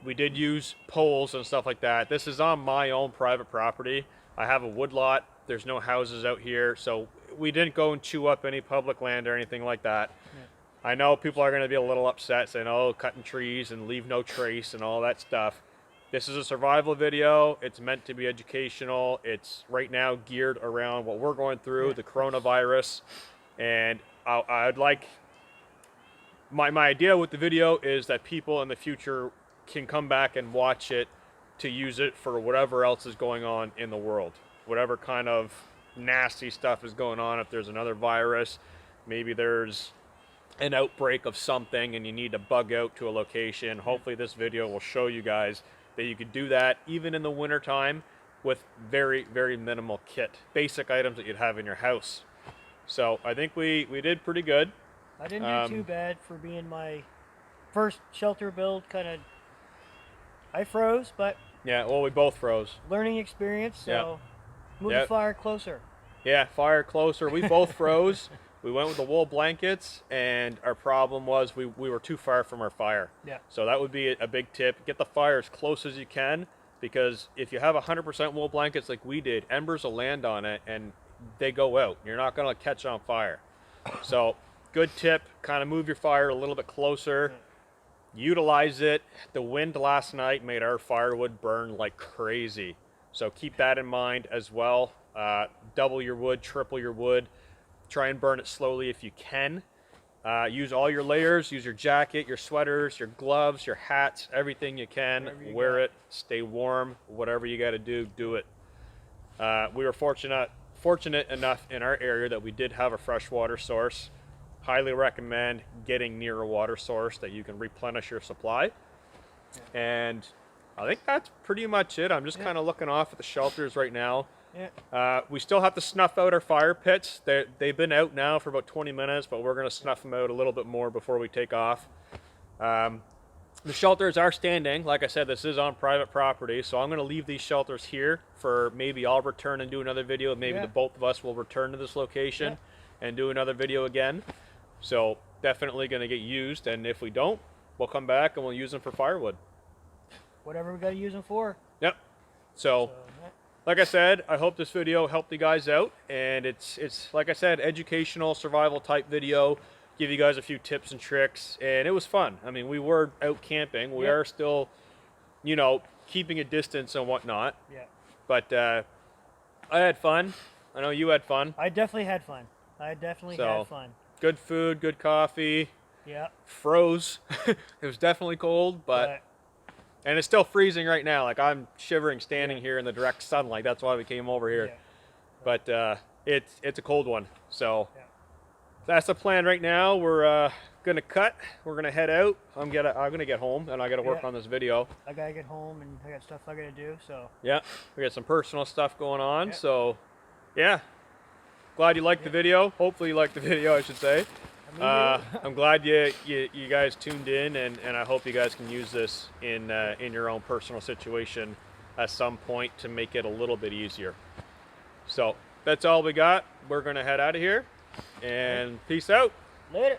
We did use poles and stuff like that. This is on my own private property. I have a wood lot. There's no houses out here. So we didn't go and chew up any public land or anything like that. I know people are going to be a little upset saying, oh, cutting trees and leave no trace and all that stuff. This is a survival video. It's meant to be educational. It's right now geared around what we're going through, the coronavirus. And I'd like, my idea with the video is that people in the future can come back and watch it to use it for whatever else is going on in the world. Whatever kind of nasty stuff is going on. If there's another virus, maybe there's an outbreak of something and you need to bug out to a location. Hopefully this video will show you guys that you could do that even in the winter time with very, very minimal kit. Basic items that you'd have in your house. So I think we did pretty good. I didn't do too bad for being my first shelter build. Kind of I froze, but Yeah, well, we both froze. learning experience, so Yeah. move Yep. the fire closer. Yeah, fire closer. We both froze. We went with the wool blankets, and our problem was we were too far from our fire. Yeah. So that would be a big tip. Get the fire as close as you can, because if you have 100% wool blankets like we did, embers will land on it and they go out. You're not going to catch on fire. So good tip, kind of move your fire a little bit closer. Utilize it. The wind last night made our firewood burn like crazy. So keep that in mind as well. Double your wood, triple your wood. Try and burn it slowly if you can. Use all your layers. Use your jacket, your sweaters, your gloves, your hats, everything you can. Wear it. Stay warm. Whatever you got to do, do it. We were fortunate enough in our area that we did have a fresh water source. Highly recommend getting near a water source that you can replenish your supply. And I think that's pretty much it. I'm just kind of looking off at the shelters right now. Yeah. We still have to snuff out our fire pits. They've been out now for about 20 minutes, but we're going to snuff them out a little bit more before we take off. The shelters are standing. Like I said, this is on private property, so I'm going to leave these shelters here for maybe I'll return and do another video. Maybe the both of us will return to this location and do another video again. So definitely going to get used, and if we don't, we'll come back and we'll use them for firewood. Whatever we got to use them for. Yep. So like I said, I hope this video helped you guys out, and it's like I said, educational, survival type video. Give you guys a few tips and tricks, and it was fun. I mean, we were out camping. We are still, you know, keeping a distance and whatnot. Yeah. But I had fun. I know you had fun. I definitely had fun. I definitely had fun. Good food, good coffee. Yeah. Froze. It was definitely cold, but and it's still freezing right now. Like, I'm shivering standing here in the direct sunlight. That's why we came over here. Yeah. But it's a cold one. So that's the plan right now. We're gonna cut. We're gonna head out. I'm gonna get home and I gotta work on this video. I gotta get home and I got stuff I gotta do. So yeah, we got some personal stuff going on. So yeah, glad you liked the video. Hopefully you liked the video, I should say. I'm glad you guys tuned in, and I hope you guys can use this in your own personal situation at some point to make it a little bit easier. So that's all we got. We're gonna head out of here, and peace out. later.